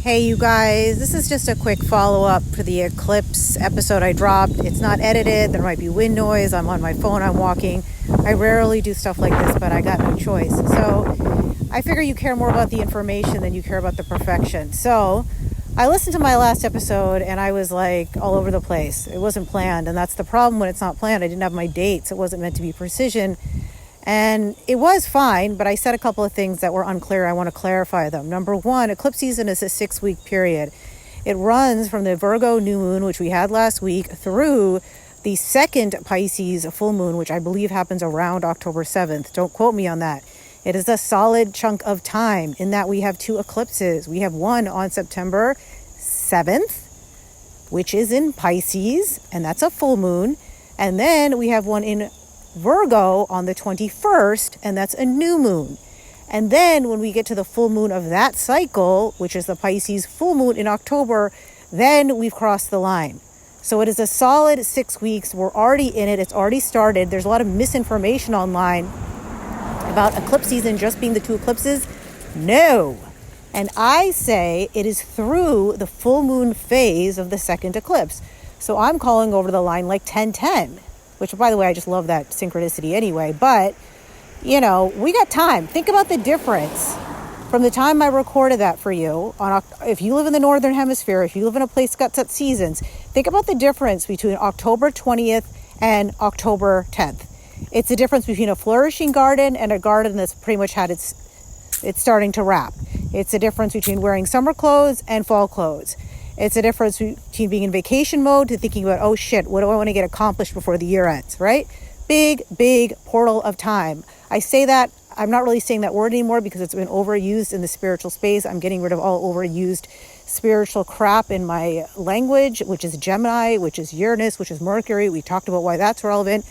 Hey you guys, this is just a quick follow-up for the Eclipse episode I dropped. It's not edited, there might be wind noise, I'm on my phone, I'm walking. I rarely do stuff like this, but I got no choice. So I figure you care more about the information than you care about the perfection. So I listened to my last episode and I was like all over the place. It wasn't planned, and that's the problem when it's not planned. I didn't have my dates, it wasn't meant to be precision. And it was fine, but I said a couple of things that were unclear. I want to clarify them. Number one, eclipse season is a 6-week period. It runs from the Virgo new moon, which we had last week, through the second Pisces full moon, which I believe happens around October 7th. Don't quote me on that. It is a solid chunk of time in that we have two eclipses. We have one on September 7th, which is in Pisces, and that's a full moon. And then we have one in Virgo on the 21st, and that's a new moon. And then when we get to the full moon of that cycle, which is the Pisces full moon in October, then we've crossed the line. So it is a solid 6 weeks. We're already in it. It's already started. There's a lot of misinformation online about eclipse season just being the two eclipses. No. And I say it is through the full moon phase of the second eclipse. So I'm calling over the line like 10-10. Which, by the way, I just love that synchronicity anyway. But, we got time. Think about the difference from the time I recorded that for you. If you live in the Northern Hemisphere, if you live in a place that's got seasons, think about the difference between October 20th and October 10th. It's the difference between a flourishing garden and a garden that's pretty much had it's starting to wrap. It's the difference between wearing summer clothes and fall clothes. It's a difference between being in vacation mode to thinking about, oh shit, what do I want to get accomplished before the year ends, right? Big portal of time. I say that, I'm not really saying that word anymore because it's been overused in the spiritual space. I'm getting rid of all overused spiritual crap in my language, which is Gemini, which is Uranus, which is Mercury. We talked about why that's relevant,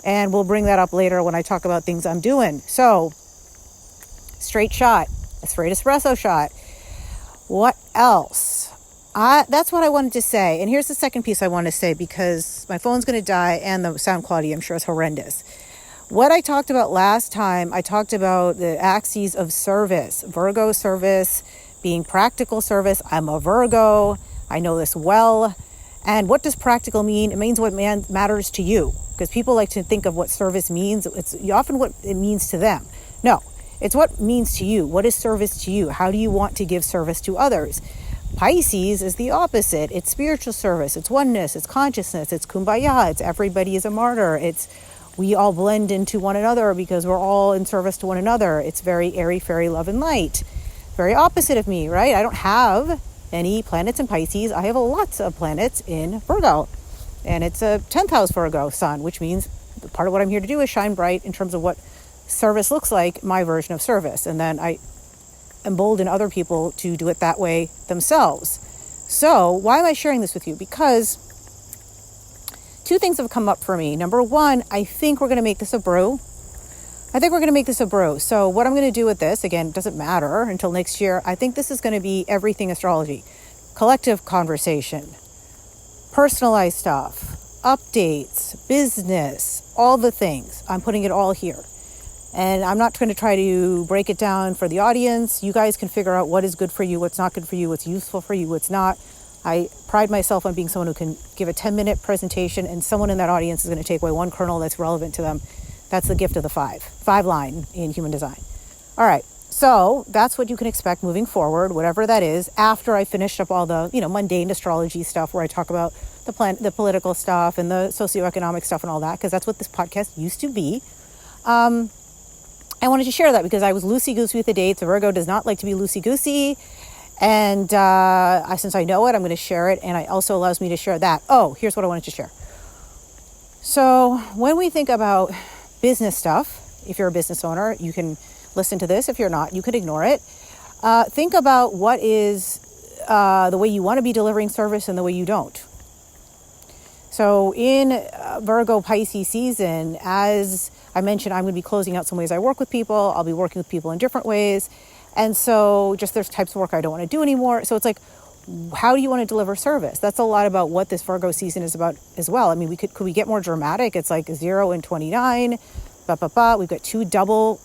and we'll bring that up later when I talk about things I'm doing. So, straight shot, a straight espresso shot. What else? That's what I wanted to say. And here's the second piece I want to say, because my phone's going to die and the sound quality, I'm sure, is horrendous. What I talked about last time, I talked about the axes of service. Virgo service being practical service. I'm a Virgo. I know this well. And what does practical mean? It means what matters to you. Because people like to think of what service means. It's often what it means to them. No, it's what it means to you. What is service to you? How do you want to give service to others? Pisces is the opposite. It's spiritual service. It's oneness. It's consciousness. It's kumbaya. It's everybody is a martyr. It's we all blend into one another because we're all in service to one another. It's very airy, fairy, love, and light. Very opposite of me, right? I don't have any planets in Pisces. I have lots of planets in Virgo. And it's a 10th house Virgo sun, which means part of what I'm here to do is shine bright in terms of what service looks like, my version of service. And then I embolden other people to do it that way themselves. So why am I sharing this with you? Because two things have come up for me. Number one, I think we're going to make this a brew. So what I'm going to do with this, again, doesn't matter until next year. I think this is going to be everything astrology. Collective conversation, personalized stuff, updates, business, all the things. I'm putting it all here. And I'm not going to try to break it down for the audience. You guys can figure out what is good for you, what's not good for you, what's useful for you, what's not. I pride myself on being someone who can give a 10-minute presentation, and someone in that audience is going to take away one kernel that's relevant to them. That's the gift of the five line in human design. All right, so that's what you can expect moving forward, whatever that is, after I finished up all the mundane astrology stuff where I talk about the political stuff and the socioeconomic stuff and all that, because that's what this podcast used to be. I wanted to share that because I was loosey-goosey with the dates. Virgo does not like to be loosey-goosey. And since I know it, I'm going to share it. And it also allows me to share that. Oh, here's what I wanted to share. So when we think about business stuff, if you're a business owner, you can listen to this. If you're not, you could ignore it. Think about what is the way you want to be delivering service and the way you don't. So in Virgo Pisces season, as I mentioned, I'm going to be closing out some ways I work with people. I'll be working with people in different ways. And so just there's types of work I don't want to do anymore. So it's like, how do you want to deliver service? That's a lot about what this Virgo season is about as well. I mean, could we get more dramatic? It's like 0 and 29. We've got two double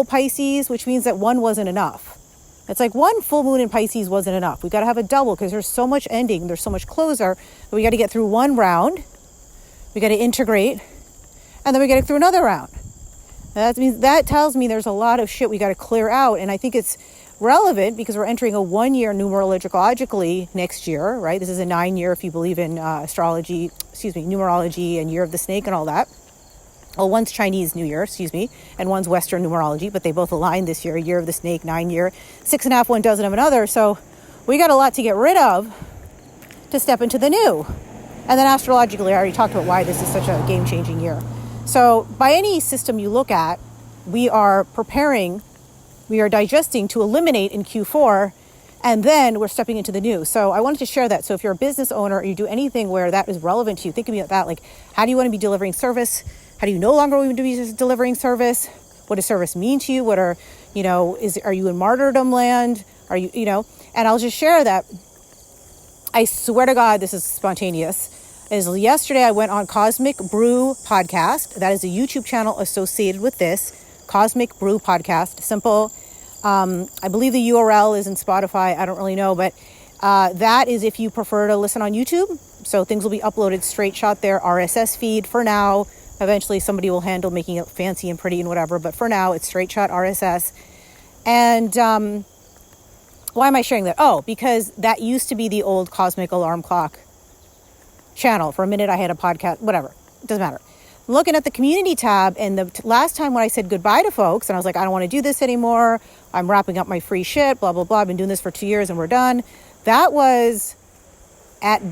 Pisces, which means that one wasn't enough. It's like one full moon in Pisces wasn't enough. We got to have a double because there's so much ending, there's so much closure. We got to get through one round, we got to integrate, and then we got to get through another round. That tells me there's a lot of shit we got to clear out, and I think it's relevant because we're entering a 1 year numerologically next year, right? This is a 9 year if you believe in numerology and year of the snake and all that. Well, one's Chinese New Year, and one's Western numerology, but they both align this year, year of the snake, 9 year, 6.5, 1 dozen of another. So we got a lot to get rid of to step into the new. And then astrologically, I already talked about why this is such a game-changing year. So by any system you look at, we are digesting to eliminate in Q4, and then we're stepping into the new. So I wanted to share that. So if you're a business owner or you do anything where that is relevant to you, think about that. Like, how do you want to be delivering service? How do you no longer want to be delivering service? What does service mean to you? Are you in martyrdom land? And I'll just share that. I swear to God, this is spontaneous. Yesterday I went on Cosmic Brew Podcast. That is a YouTube channel associated with this. Cosmic Brew Podcast. Simple. I believe the URL is in Spotify. I don't really know, but that is if you prefer to listen on YouTube. So things will be uploaded straight shot there. RSS feed for now. Eventually somebody will handle making it fancy and pretty and whatever. But for now, it's straight shot RSS. And why am I sharing that? Oh, because that used to be the old Cosmic Alarm Clock channel. For a minute, I had a podcast, whatever. It doesn't matter. I'm looking at the community tab, and the last time when I said goodbye to folks, and I was like, I don't want to do this anymore. I'm wrapping up my free shit, blah, blah, blah. I've been doing this for 2 years and we're done. That was at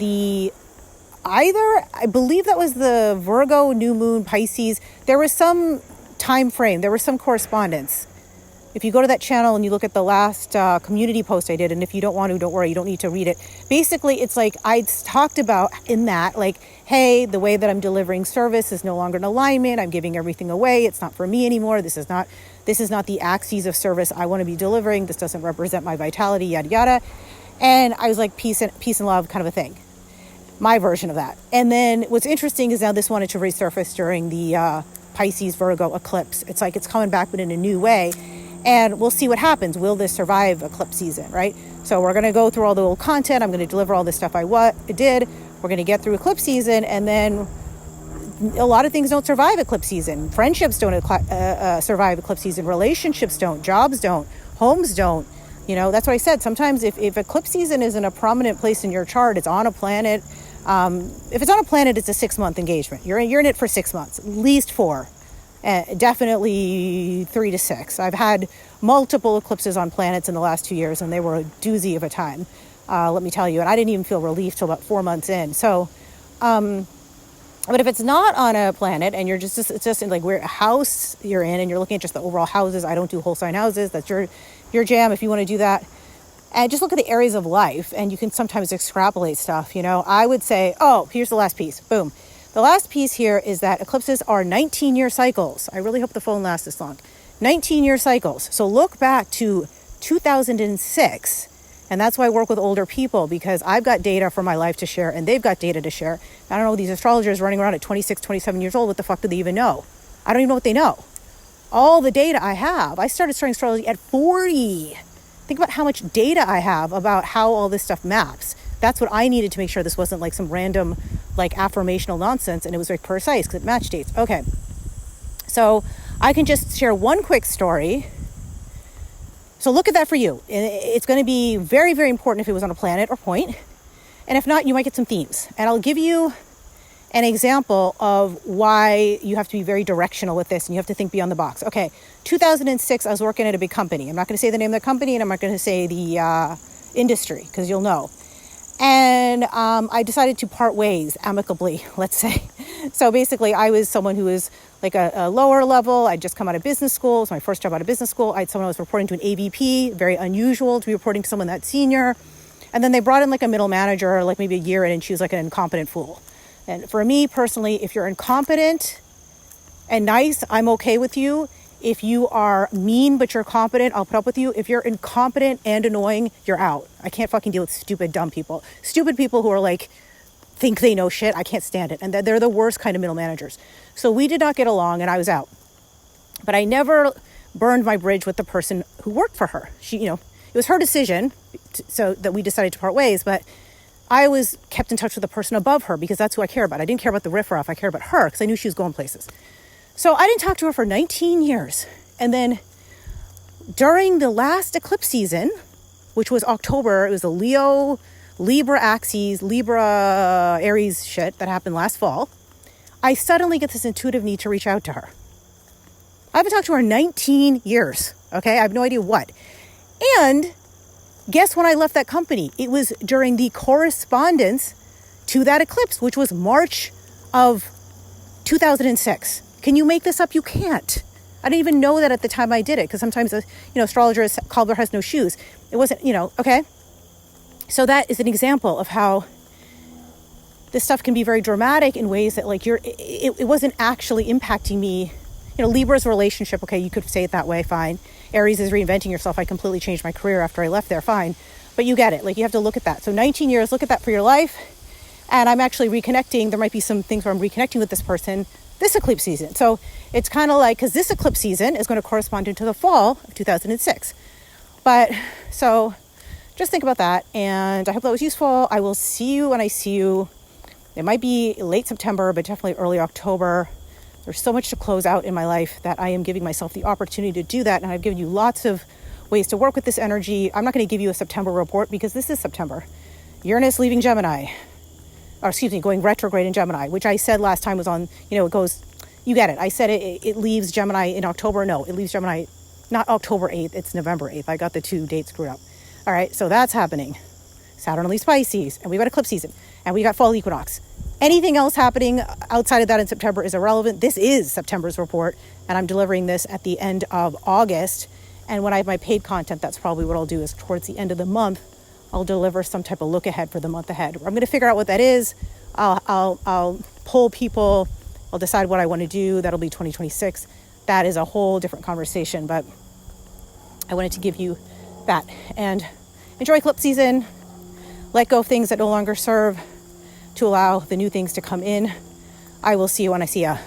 I believe that was the Virgo, new moon, Pisces. There was some time frame. There was some correspondence. If you go to that channel and you look at the last community post I did, and if you don't want to, don't worry, you don't need to read it. Basically, it's like I talked about in that, like, hey, the way that I'm delivering service is no longer in alignment. I'm giving everything away. It's not for me anymore. This is not the axes of service I want to be delivering. This doesn't represent my vitality, yada, yada. And I was like, peace and love kind of a thing. My version of that. And then what's interesting is now this wanted to resurface during the Pisces Virgo eclipse. It's like it's coming back, but in a new way. And we'll see what happens. Will this survive eclipse season, right? So we're going to go through all the old content. I'm going to deliver all this stuff I did. We're going to get through eclipse season. And then a lot of things don't survive eclipse season. Friendships don't survive eclipse season. Relationships don't. Jobs don't. Homes don't. That's what I said. Sometimes if eclipse season is in a prominent place in your chart, it's on a planet. If it's on a planet, it's a 6-month engagement. You're in it for 6 months, at least 4. Definitely 3 to 6. I've had multiple eclipses on planets in the last 2 years, and they were a doozy of a time, let me tell you. And I didn't even feel relief till about 4 months in. So, but if it's not on a planet and it's just in like where a house you're in and you're looking at just the overall houses, I don't do whole sign houses. That's your jam if you want to do that. And just look at the areas of life, and you can sometimes extrapolate stuff. I would say, here's the last piece. Boom. The last piece here is that eclipses are 19-year cycles. I really hope the phone lasts this long. 19-year cycles. So look back to 2006, and that's why I work with older people, because I've got data for my life to share, and they've got data to share. I don't know, these astrologers running around at 26, 27 years old, what the fuck do they even know? I don't even know what they know. All the data I have, I started studying astrology at 40. Think about how much data I have about how all this stuff maps. That's what I needed to make sure this wasn't like some random like affirmational nonsense, and it was very precise because it matched dates. Okay. So I can just share one quick story. So look at that for you. It's going to be very, very important if it was on a planet or point. And if not, you might get some themes. And I'll give you an example of why you have to be very directional with this and you have to think beyond the box. Okay, 2006, I was working at a big company. I'm not going to say the name of the company, and I'm not going to say the industry because you'll know. And I decided to part ways amicably, let's say. So basically, I was someone who was like a lower level. I'd just come out of business school. It was my first job out of business school. I had someone who was reporting to an AVP, very unusual to be reporting to someone that senior. And then they brought in like a middle manager, like maybe a year in, and she was like an incompetent fool. And for me personally, if you're incompetent and nice, I'm okay with you. If you are mean but you're competent, I'll put up with you. If you're incompetent and annoying, you're out. I can't fucking deal with stupid, dumb people. Stupid people who are like, think they know shit. I can't stand it. And they're the worst kind of middle managers. So we did not get along and I was out. But I never burned my bridge with the person who worked for her. She, it was her decision, so that we decided to part ways, but I was kept in touch with the person above her because that's who I care about. I didn't care about the riffraff. I cared about her because I knew she was going places. So I didn't talk to her for 19 years. And then during the last eclipse season, which was October, it was the Libra axis, Libra Aries shit that happened last fall, I suddenly get this intuitive need to reach out to her. I haven't talked to her in 19 years, okay? I have no idea what. And guess when I left that company? It was during the correspondence to that eclipse, which was March of 2006. Can you make this up? You can't. I didn't even know that at the time I did it, because sometimes, astrologer is cobbler has no shoes. It wasn't, okay? So that is an example of how this stuff can be very dramatic in ways that it wasn't actually impacting me. Libra's relationship, okay, you could say it that way, fine. Aries is reinventing yourself. I completely changed my career after I left there, fine. But you get it. You have to look at that. So 19 years, look at that for your life. And I'm actually reconnecting. There might be some things where I'm reconnecting with this person this eclipse season. So it's kind of like, because this eclipse season is going to correspond into the fall of 2006. But so just think about that. And I hope that was useful. I will see you when I see you. It might be late September, but definitely early October. There's so much to close out in my life that I am giving myself the opportunity to do that. And I've given you lots of ways to work with this energy. I'm not going to give you a September report because this is September. Uranus leaving Gemini, going retrograde in Gemini, which I said last time was on, it goes, you get it. I said it leaves Gemini in October. No, it leaves Gemini, not October 8th. It's November 8th. I got the two dates screwed up. All right. So that's happening. Saturn leaves Pisces, and we've got eclipse season, and we got fall equinox. Anything else happening outside of that in September is irrelevant. This is September's report, and I'm delivering this at the end of August. And when I have my paid content, that's probably what I'll do, is towards the end of the month, I'll deliver some type of look ahead for the month ahead. I'm going to figure out what that is. I'll poll people. I'll decide what I want to do. That'll be 2026. That is a whole different conversation, but I wanted to give you that. And enjoy eclipse season. Let go of things that no longer serve, to allow the new things to come in. I will see you when I see ya.